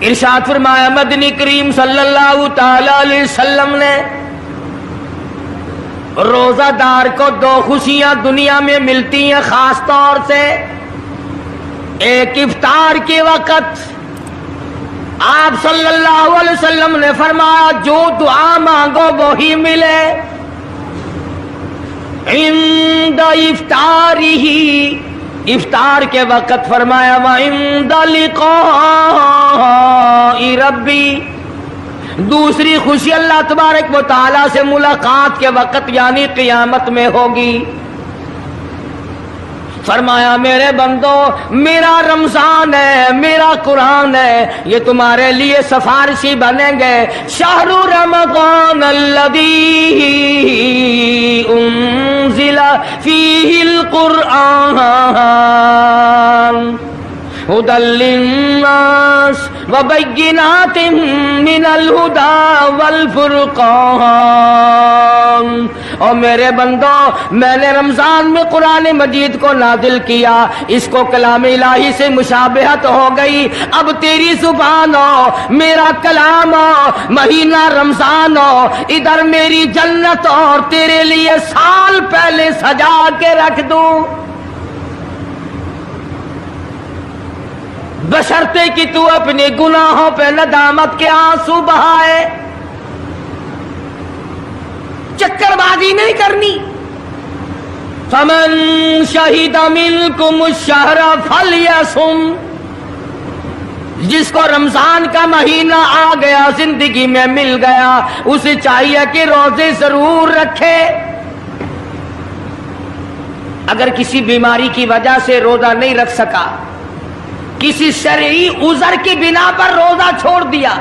ارشاد فرمایا مدنی کریم صلی اللہ تعالی علیہ وسلم نے روزہ دار کو دو خوشیاں دنیا میں ملتی ہیں خاص طور سے. ایک افطار کے وقت آپ صلی اللہ علیہ وسلم نے فرمایا جو دعا مانگو وہی ملے. عند افطارہ، افطار کے وقت فرمایا وعند لقاء ربی. دوسری خوشی اللہ تبارک و تعالی سے ملاقات کے وقت یعنی قیامت میں ہوگی. فرمایا میرے بندو میرا رمضان ہے، میرا قرآن ہے، یہ تمہارے لیے سفارشی بنیں گے. شہر رمضان الذی انزل فیہ القرآن ہدی للناس وبینات من الہدی والفرقان. اور میرے بندو میں نے رمضان میں قرآن مجید کو نازل کیا، اس کو کلام الہی سے مشابہت ہو گئی. اب تیری زبان ہو، میرا کلام ہو، مہینہ رمضان ہو، ادھر میری جنت اور تیرے لیے سال پہلے سجا کے رکھ دوں، بشرطے کہ تو اپنے گناہوں پہ ندامت کے آنسو بہائے. چکر بازی نہیں کرنی. فمن شہد منکم الشہر فلیصم. جس کو رمضان کا مہینہ آ گیا، زندگی میں مل گیا، اسے چاہیے کہ روزے ضرور رکھے. اگر کسی بیماری کی وجہ سے روزہ نہیں رکھ سکا، کسی شرعی عذر کی بنا پر روزہ چھوڑ دیا،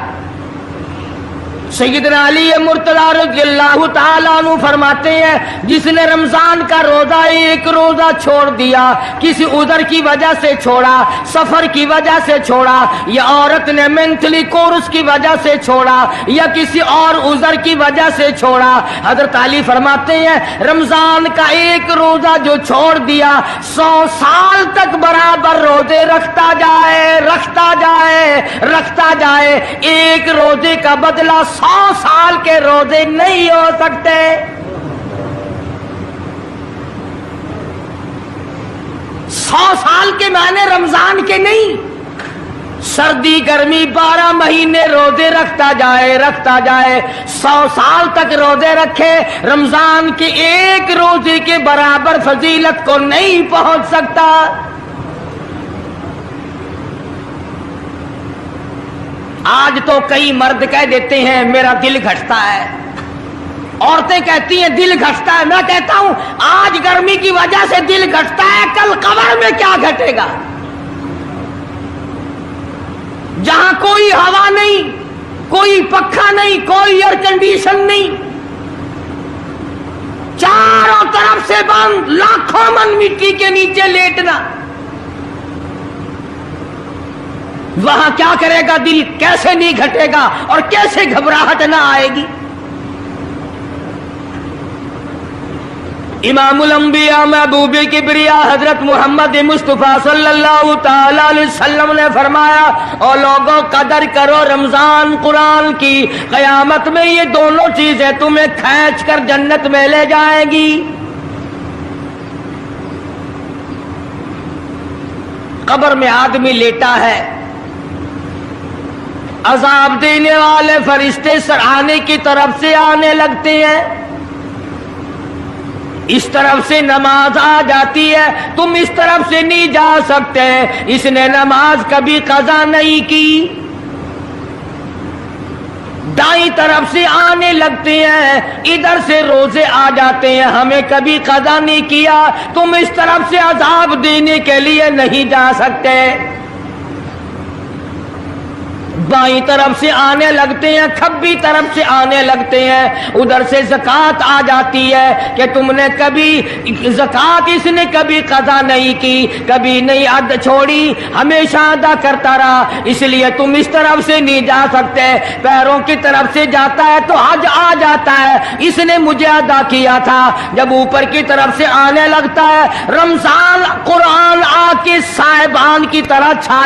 سیدنا علی مرتضی رضی اللہ تعالیٰ عنہ فرماتے ہیں جس نے رمضان کا روزہ ایک روزہ چھوڑ دیا، کسی عذر کی وجہ سے چھوڑا، سفر کی وجہ سے چھوڑا، یا عورت نے مینٹلی کورس کی وجہ سے چھوڑا، یا کسی اور عذر کی وجہ سے چھوڑا، حضرت علی فرماتے ہیں رمضان کا ایک روزہ جو چھوڑ دیا 100 سال تک برابر روزے رکھتا جائے، رکھتا جائے، رکھتا جائے. ایک روزے کا بدلہ 100 سال کے روزے نہیں ہو سکتے. 100 سال کے معنی رمضان کے نہیں. سردی گرمی 12 مہینے روزے رکھتا جائے، رکھتا جائے، 100 سال تک روزے رکھے، رمضان کے ایک روزے کے برابر فضیلت کو نہیں پہنچ سکتا. آج تو کئی مرد کہہ دیتے ہیں میرا دل گھٹتا ہے، عورتیں کہتی ہیں دل گھٹتا ہے. میں کہتا ہوں آج گرمی کی وجہ سے دل گھٹتا ہے، کل قبر میں کیا گھٹے گا؟ جہاں کوئی ہوا نہیں، کوئی پنکھا نہیں، کوئی ایئر کنڈیشن نہیں، چاروں طرف سے بند، لاکھوں من مٹی کے نیچے لیٹنا، وہاں کیا کرے گا دل؟ کیسے نہیں گھٹے گا اور کیسے گھبراہٹ نہ آئے گی؟ امام الانبیاء محبوب کبریا حضرت محمد مصطفیٰ صلی اللہ تعالی علیہ وسلم نے فرمایا اور لوگوں قدر کرو رمضان قرآن کی، قیامت میں یہ دونوں چیزیں تمہیں کھینچ کر جنت میں لے جائیں گی. قبر میں آدمی لیٹا ہے، عذاب دینے والے فرشتے سرانے کی طرف سے آنے لگتے ہیں، اس طرف سے نماز آ جاتی ہے، تم اس طرف سے نہیں جا سکتے، اس نے نماز کبھی قضا نہیں کی. دائیں طرف سے آنے لگتے ہیں، ادھر سے روزے آ جاتے ہیں، ہمیں کبھی قضا نہیں کیا، تم اس طرف سے عذاب دینے کے لیے نہیں جا سکتے. بائیں طرف سے آنے لگتے ہیں، کھبی طرف سے آنے لگتے ہیں، ادھر سے زکوٰۃ آ جاتی ہے کہ تم نے کبھی زکوٰۃ اس نے کبھی قضا نہیں کی، کبھی نہیں ادا چھوڑی، ہمیشہ ادا کرتا رہا، اس لیے تم اس طرف سے نہیں جا سکتے. پیروں کی طرف سے جاتا ہے تو حج آ جاتا ہے، اس نے مجھے ادا کیا تھا. جب اوپر کی طرف سے آنے لگتا ہے، رمضان قرآن آ کے صاحبان کی طرح چھا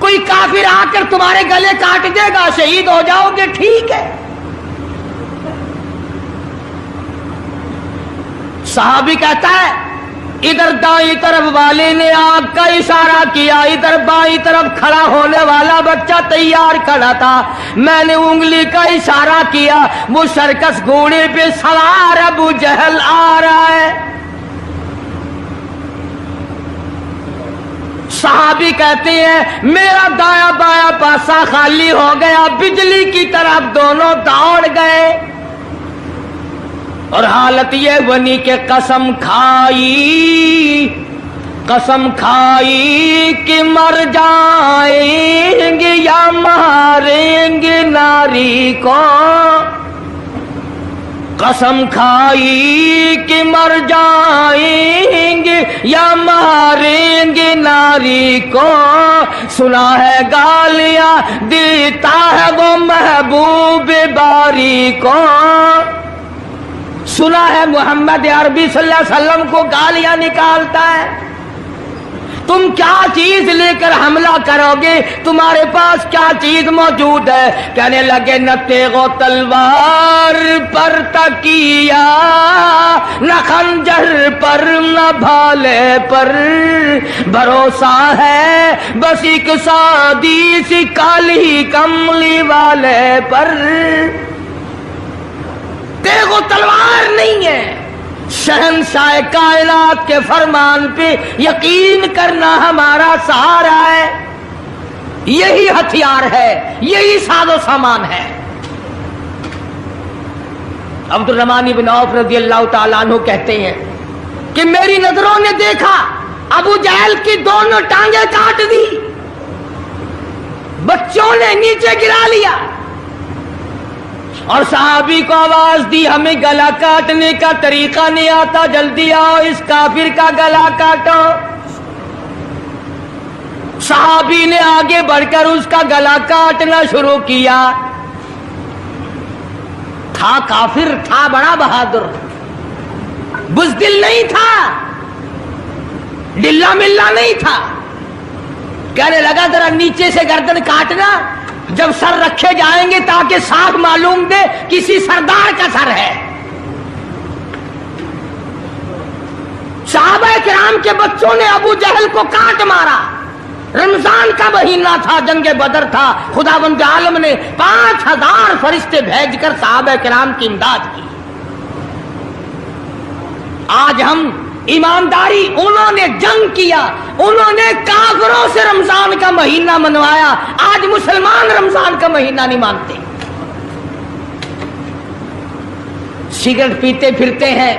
کوئی کافر آ کر تمہارے گلے کاٹ دے گا، شہید ہو جاؤ گے، ٹھیک ہے۔ صحابی کہتا ہے ادھر دائیں طرف والے نے آنکھ کا اشارہ کیا، ادھر بائیں طرف کھڑا ہونے والا بچہ تیار کھڑا تھا، میں نے انگلی کا اشارہ کیا، وہ سرکس گھوڑے پہ سوار ابو جہل آ رہا ہے۔ صحابی کہتے ہیں میرا دایاں بایاں پاسا خالی ہو گیا، بجلی کی طرف دونوں دوڑ گئے، اور حالت یہ بنی کہ قسم کھائی کہ مر جائیں گے یا ماریں گے ناری کو، قسم کھائی کہ مر جائیں گے یا ماریں گے ناری کو، سنا ہے گالیاں دیتا ہے وہ محبوب باری کو، سنا ہے محمد عربی صلی اللہ علیہ وسلم کو گالیاں نکالتا ہے، تم کیا چیز لے کر حملہ کرو گے، تمہارے پاس کیا چیز موجود ہے؟ کہنے لگے نہ تیغ و تلوار پر تکیہ، نہ خنجر پر نہ بھالے پر، بھروسہ ہے بس ایک سادی سی کالی کملی والے پر، تیغ و تلوار نہیں ہے، شہنشاہ کائنات کے فرمان پہ یقین کرنا ہمارا سہارا ہے، یہی ہتھیار ہے، یہی ساز و سامان ہے۔ عبد الرحمن بن عوف رضی اللہ تعالیٰ عنہ کہتے ہیں کہ میری نظروں نے دیکھا ابو جہل کی دونوں ٹانگیں کاٹ دی، بچوں نے نیچے گرا لیا، اور صحابی کو آواز دی ہمیں گلا کاٹنے کا طریقہ نہیں آتا، جلدی آؤ اس کافر کا گلا کاٹو۔ صحابی نے آگے بڑھ کر اس کا گلا کاٹنا شروع کیا، تھا کافر، تھا بڑا بہادر، بزدل نہیں تھا، ڈلا ملا نہیں تھا، کہنے لگا ذرا نیچے سے گردن کاٹنا، جب سر رکھے جائیں گے تاکہ صاف معلوم دے کسی سردار کا سر ہے۔ صحابہ کرام کے بچوں نے ابو جہل کو کاٹ مارا، رمضان کا مہینہ تھا، جنگ بدر تھا، خداوند عالم نے 5000 فرشتے بھیج کر صحابہ کرام کی امداد کی۔ آج ہم ایمانداری، انہوں نے جنگ کیا، انہوں نے کافروں سے رمضان کا مہینہ منوایا، آج مسلمان رمضان کا مہینہ نہیں مانتے، سگریٹ پیتے پھرتے ہیں،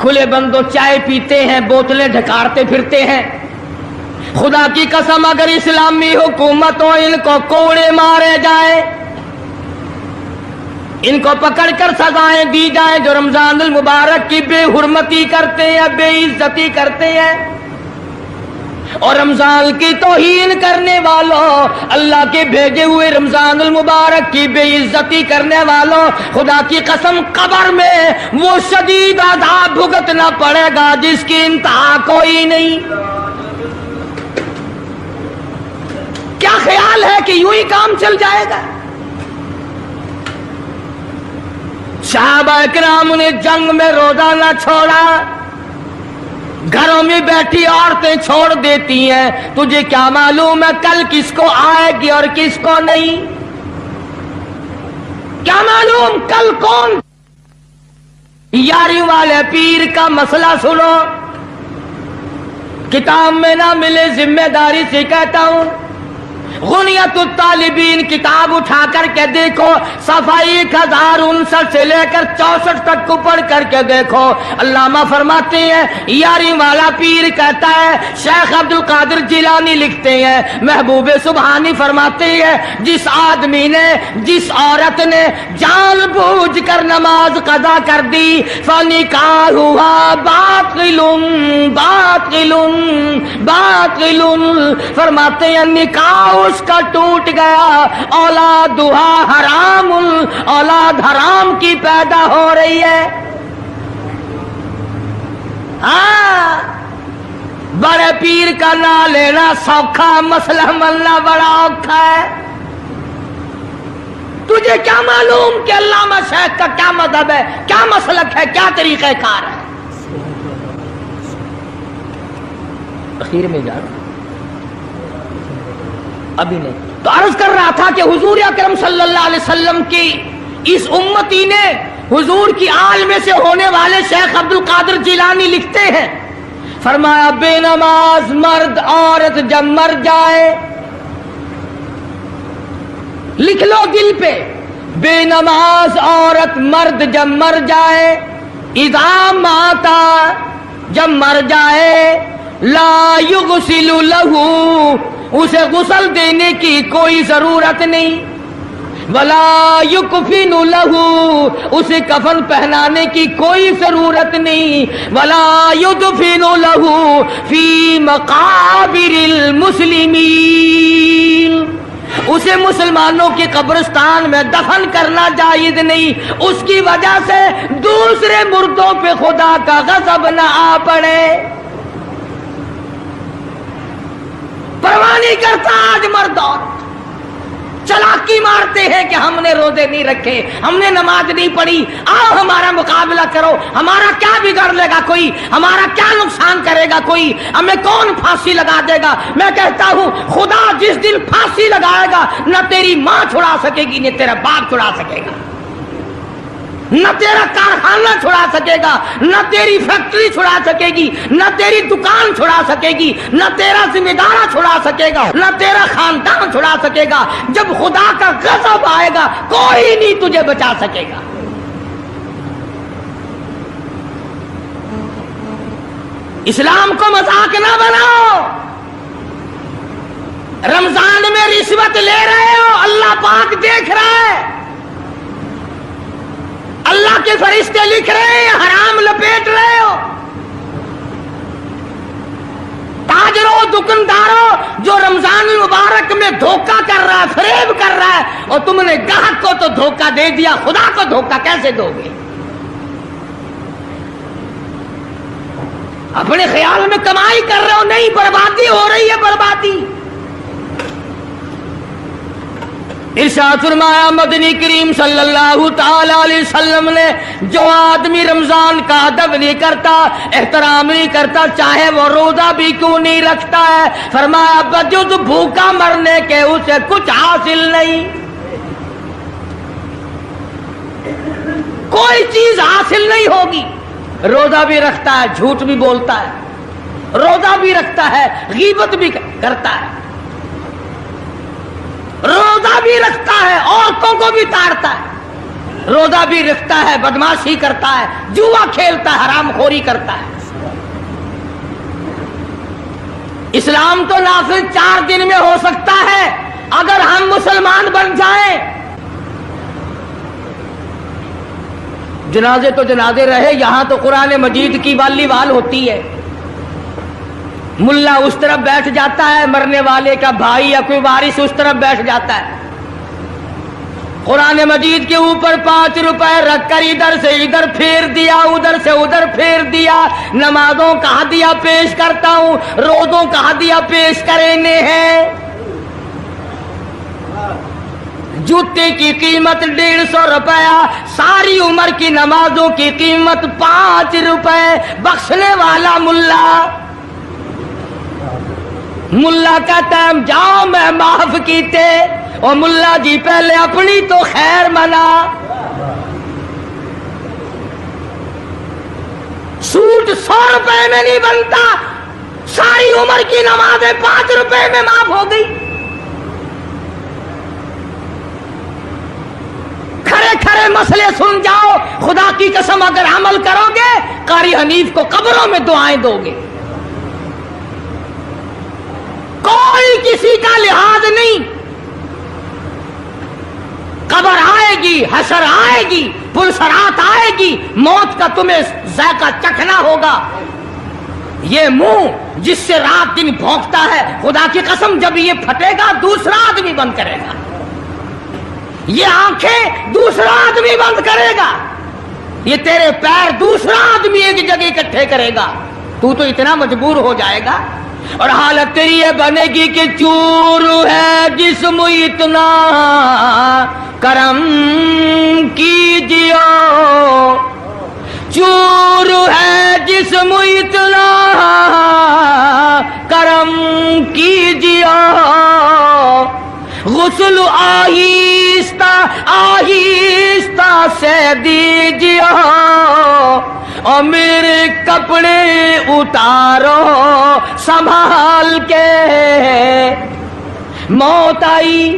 کھلے بندوں چائے پیتے ہیں، بوتلیں ڈھکارتے پھرتے ہیں۔ خدا کی قسم اگر اسلامی حکومت ہو ان کو کوڑے مارے جائیں، ان کو پکڑ کر سزائیں دی جائیں جو رمضان المبارک کی بے حرمتی کرتے ہیں، بے عزتی کرتے ہیں، اور رمضان کی توہین کرنے والوں، اللہ کے بھیجے ہوئے رمضان المبارک کی بے عزتی کرنے والوں، خدا کی قسم قبر میں وہ شدید عذاب بھگتنا پڑے گا جس کی انتہا کوئی نہیں۔ کیا خیال ہے کہ یوں ہی کام چل جائے گا؟ صحابہ کرام نے جنگ میں روزہ نہ چھوڑا، گھروں میں بیٹھی عورتیں چھوڑ دیتی ہیں، تجھے کیا معلوم ہے کل کس کو آئے گی اور کس کو نہیں؟ کیا معلوم کل کون؟ یاری والے پیر کا مسئلہ سنو، کتاب میں نہ ملے ذمہ داری سے کہتا ہوں، غنیت الطالبین کتاب اٹھا کر کے دیکھو، صفحہ 1059 سے لے کر 64 تک کو پڑھ کر کے دیکھو، علامہ فرماتے ہیں یاری والا پیر کہتا ہے، شیخ عبد القادر جیلانی لکھتے ہیں، محبوب سبحانی فرماتے ہیں، جس آدمی نے، جس عورت نے جان بوجھ کر نماز قضا کر دی، فنکاحها باطل باطل باطل، فرماتے ہیں نکاح اس کا ٹوٹ گیا، اولادھا حرام، اولاد حرام کی پیدا ہو رہی ہے۔ ہاں بڑے پیر کا نام لینا سوکھا، مسئلہ ملنا بڑا اوکھا ہے۔ تجھے کیا معلوم کہ علامہ شیخ کا کیا مذہب ہے، کیا مسلک ہے، کیا طریقہ کار ہے؟ اخیر میں جا رہا ابھی نہیں تو عرض کر رہا تھا کہ حضور اکرم صلی اللہ علیہ وسلم کی اس امتی نے حضور کی آل میں سے ہونے والے شیخ عبد القادر جیلانی لکھتے ہیں، فرمایا بے نماز مرد عورت جب مر جائے، لکھ لو دل پہ، بے نماز عورت مرد جب مر جائے، اذا ماتا جب مر جائے، لا یغسل لہو اسے غسل دینے کی کوئی ضرورت نہیں، ولا یکفن لہو اسے کفن پہنانے کی کوئی ضرورت نہیں، ولا یدفن لہو فی مقابر المسلمین اسے مسلمانوں کی قبرستان میں دفن کرنا جائز نہیں، اس کی وجہ سے دوسرے مردوں پہ خدا کا غضب نہ آ پڑے۔ پرواہ نہیں کرتا آج مرد عورت، چلاکی مارتے ہیں کہ ہم نے روزے نہیں رکھے، ہم نے نماز نہیں پڑھی، آؤ ہمارا مقابلہ کرو، ہمارا کیا بگڑ لے گا کوئی، ہمارا کیا نقصان کرے گا کوئی، ہمیں کون پھانسی لگا دے گا؟ میں کہتا ہوں خدا جس دن پھانسی لگائے گا نہ تیری ماں چھڑا سکے گی نہ تیرا باپ چھڑا سکے گا، نہ تیرا کارخانہ چھڑا سکے گا، نہ تیری فیکٹری چھڑا سکے گی، نہ تیری دکان چھڑا سکے گی، نہ تیرا ذمہ دارہ چھڑا سکے گا، نہ تیرا خاندان چھڑا سکے گا۔ جب خدا کا غضب آئے گا کوئی نہیں تجھے بچا سکے گا۔ اسلام کو مذاق نہ بناؤ۔ رمضان میں رشوت لے رہے ہو، اللہ پاک دیکھ رہا ہے، اللہ کے فرشتے لکھ رہے ہیں، حرام لپیٹ رہے ہو۔ تاجروں دکانداروں جو رمضان المبارک میں دھوکہ کر رہا ہے، فریب کر رہا ہے، اور تم نے گاہک کو تو دھوکہ دے دیا، خدا کو دھوکہ کیسے دو گے؟ اپنے خیال میں کمائی کر رہے ہو، نہیں، بربادی ہو رہی ہے، بربادی۔ ارشاد فرمایا مدنی کریم صلی اللہ تعالی علیہ وسلم نے، جو آدمی رمضان کا ادب نہیں کرتا، احترام نہیں کرتا، چاہے وہ روزہ بھی کیوں نہیں رکھتا ہے، فرمایا بجز بھوکا مرنے کے اسے کچھ حاصل نہیں، کوئی چیز حاصل نہیں ہوگی۔ روزہ بھی رکھتا ہے، جھوٹ بھی بولتا ہے، روزہ بھی رکھتا ہے، غیبت بھی کرتا ہے، روزہ بھی رکھتا ہے، عورتوں کو بھی تاڑتا ہے، روزہ بھی رکھتا ہے، بدماشی کرتا ہے، جوا کھیلتا ہے، حرام خوری کرتا ہے۔ اسلام تو نافذ 4 دن میں ہو سکتا ہے اگر ہم مسلمان بن جائیں۔ جنازے تو جنازے رہے، یہاں تو قرآن مجید کی والی وال ہوتی ہے، ملا اس طرف بیٹھ جاتا ہے، مرنے والے کا بھائی یا کوئی وارث اس طرف بیٹھ جاتا ہے، قرآن مجید کے اوپر 5 روپے رکھ کر ادھر سے ادھر پھیر دیا، ادھر سے ادھر پھیر دیا۔ نمازوں کا ہدیہ پیش کرتا ہوں، روزوں کا ہدیہ پیش کرنے ہیں۔ جوتے کی قیمت 150 روپیہ، ساری عمر کی نمازوں کی قیمت 5 روپے، بخشنے والا ملا۔ ملا کا ٹائم جاؤ میں معاف کیتے، اور ملا جی پہلے اپنی تو خیر منا۔ سوٹ 100 روپے میں نہیں بنتا، ساری عمر کی نمازیں 5 روپے میں معاف ہو گئی۔ کھڑے کھڑے مسئلے سن جاؤ، خدا کی قسم اگر عمل کرو گے قاری حنیف کو قبروں میں دعائیں دو گے، کوئی کسی کا لحاظ نہیں۔ قبر آئے گی، حشر آئے گی، پلسرات آئے گی، موت کا تمہیں ذائقہ چکھنا ہوگا۔ یہ منہ جس سے رات دن بھونکتا ہے، خدا کی قسم جب یہ پھٹے گا دوسرا آدمی بند کرے گا، یہ آنکھیں دوسرا آدمی بند کرے گا، یہ تیرے پیر دوسرا آدمی ایک جگہ اکٹھے کرے گا۔ تو اتنا مجبور ہو جائے گا اور حالت تیری یہ بنے گی کہ چور ہے جسم اتنا کرم کیجیے، چور ہے جسم اتنا کرم کیجیے، غسل آہستہ آہستہ سے دیجیے اور میرے کپڑے اتارو سنبھال کے۔ موت آئی،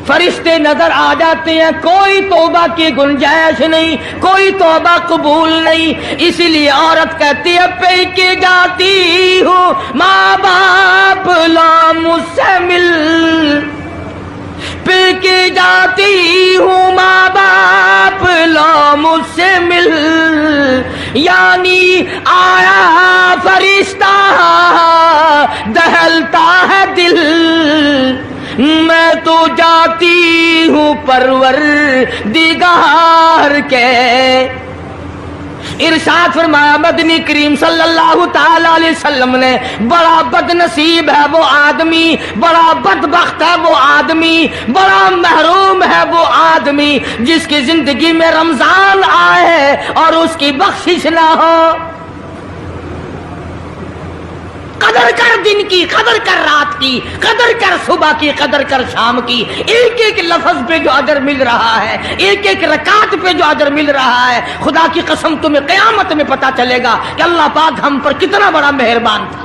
فرشتے نظر آ جاتے ہیں، کوئی توبہ کی گنجائش نہیں، کوئی توبہ قبول نہیں، اسی لیے عورت کہتی ہے پی کے جاتی ہوں ماں باپ لا مجھ سے مل، پی کے جاتی ہوں ماں باپ لا مجھ سے مل، یعنی آیا فرشتہ دہلتا ہے دل، میں تو جاتی ہوں پروردگار کے۔ ارشاد فرمایا مدنی کریم صلی اللہ تعالی علیہ وسلم نے، بڑا بد نصیب ہے وہ آدمی، بڑا بدبخت ہے وہ آدمی، بڑا محروم ہے وہ آدمی جس کی زندگی میں رمضان آئے اور اس کی بخشش نہ ہو۔ قدر کر دن کی، قدر کر رات کی، قدر کر صبح کی، قدر کر شام کی، ایک ایک لفظ پہ جو اجر مل رہا ہے، ایک ایک رکعت پہ جو اجر مل رہا ہے، خدا کی قسم تمہیں قیامت میں پتا چلے گا کہ اللہ پاک ہم پر کتنا بڑا مہربان تھا۔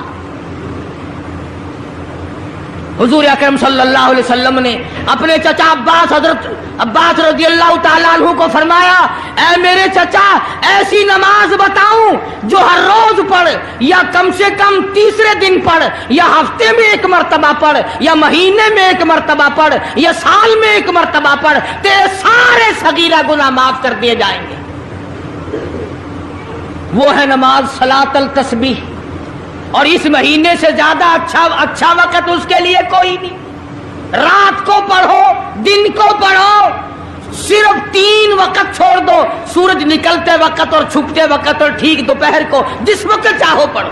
حضور اکرم صلی اللہ علیہ وسلم نے اپنے چچا عباس، حضرت عباس رضی اللہ تعالیٰ عنہ کو فرمایا، اے میرے چچا ایسی نماز بتاؤں جو ہر روز پڑھ، یا کم سے کم تیسرے دن پڑھ، یا ہفتے میں ایک مرتبہ پڑھ، یا مہینے میں ایک مرتبہ پڑھ، یا سال میں ایک مرتبہ پڑھ، تیرے سارے صغیرہ گناہ معاف کر دیے جائیں گے۔ وہ ہے نماز صلاۃ التسبیح، اور اس مہینے سے زیادہ اچھا وقت اس کے لیے کوئی نہیں۔ رات کو پڑھو، دن کو پڑھو، صرف 3 وقت چھوڑ دو، سورج نکلتے وقت اور چھپتے وقت اور ٹھیک دوپہر کو، جس وقت چاہو پڑھو،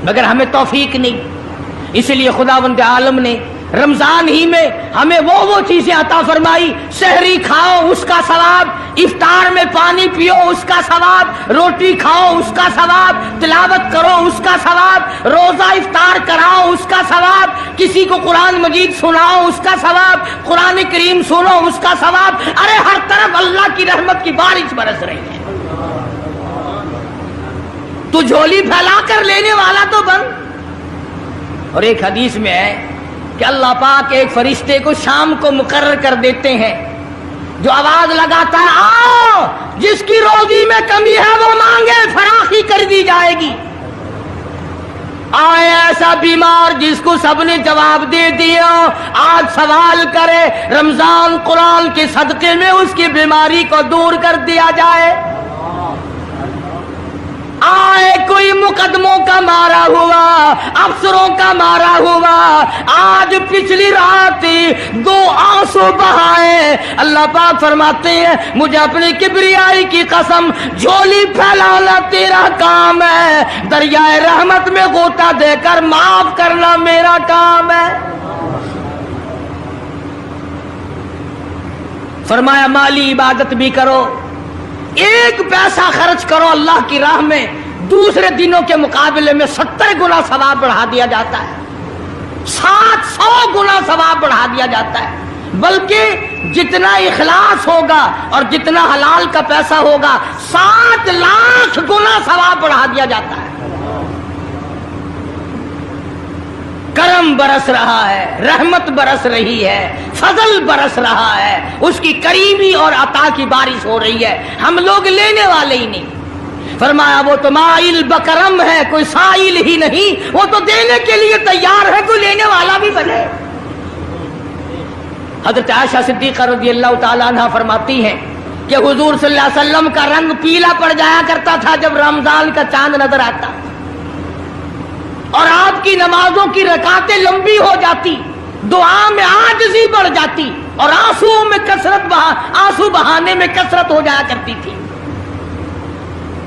مگر ہمیں توفیق نہیں۔ اس لیے خداوند عالم نے رمضان ہی میں ہمیں وہ چیزیں عطا فرمائی، سحری کھاؤ اس کا ثواب، افطار میں پانی پیو اس کا ثواب، روٹی کھاؤ اس کا ثواب، تلاوت کرو اس کا ثواب، روزہ افطار کراؤ اس کا ثواب، کسی کو قرآن مجید سناؤ اس کا ثواب، قرآن کریم سنو اس کا ثواب۔ ارے ہر طرف اللہ کی رحمت کی بارش برس رہی ہے، تو جھولی پھیلا کر لینے والا تو بن۔ اور ایک حدیث میں ہے کہ اللہ پاک ایک فرشتے کو شام کو مقرر کر دیتے ہیں جو آواز لگاتا ہے، آؤ جس کی روزی میں کمی ہے وہ مانگے، فراخی کر دی جائے گی۔ آئے ایسا بیمار جس کو سب نے جواب دے دیا، آج سوال کرے، رمضان قرآن کے صدقے میں اس کی بیماری کو دور کر دیا جائے۔ آئے کوئی مقدموں کا مارا ہوا، افسروں کا مارا ہوا، آج پچھلی رات 2 آنسو بہائے، اللہ پاک فرماتے ہیں مجھے اپنی کبریائی کی قسم، جھولی پھیلانا تیرا کام ہے، دریائے رحمت میں غوطہ دے کر معاف کرنا میرا کام ہے۔ فرمایا مالی عبادت بھی کرو، 1 پیسہ خرچ کرو اللہ کی راہ میں، دوسرے دنوں کے مقابلے میں 70 گنا ثواب بڑھا دیا جاتا ہے، 700 گنا ثواب بڑھا دیا جاتا ہے، بلکہ جتنا اخلاص ہوگا اور جتنا حلال کا پیسہ ہوگا 7 لاکھ گنا ثواب بڑھا دیا جاتا ہے۔ کرم برس رہا ہے، رحمت برس رہی ہے، فضل برس رہا ہے، اس کی کریمی اور عطا کی بارش ہو رہی ہے، ہم لوگ لینے والے ہی نہیں۔ فرمایا وہ تو مائل بکرم ہے، کوئی سائل ہی نہیں، وہ تو دینے کے لیے تیار ہے، کوئی لینے والا بھی بنے۔ حضرت عائشہ صدیقہ رضی اللہ تعالیٰ عنہ فرماتی ہیں کہ حضور صلی اللہ علیہ وسلم کا رنگ پیلا پڑ جایا کرتا تھا جب رمضان کا چاند نظر آتا، اور آپ کی نمازوں کی رکعتیں لمبی ہو جاتی، دعا میں عاجزی بڑھ جاتی، اور آنسو بہانے میں کثرت ہو جایا کرتی تھی۔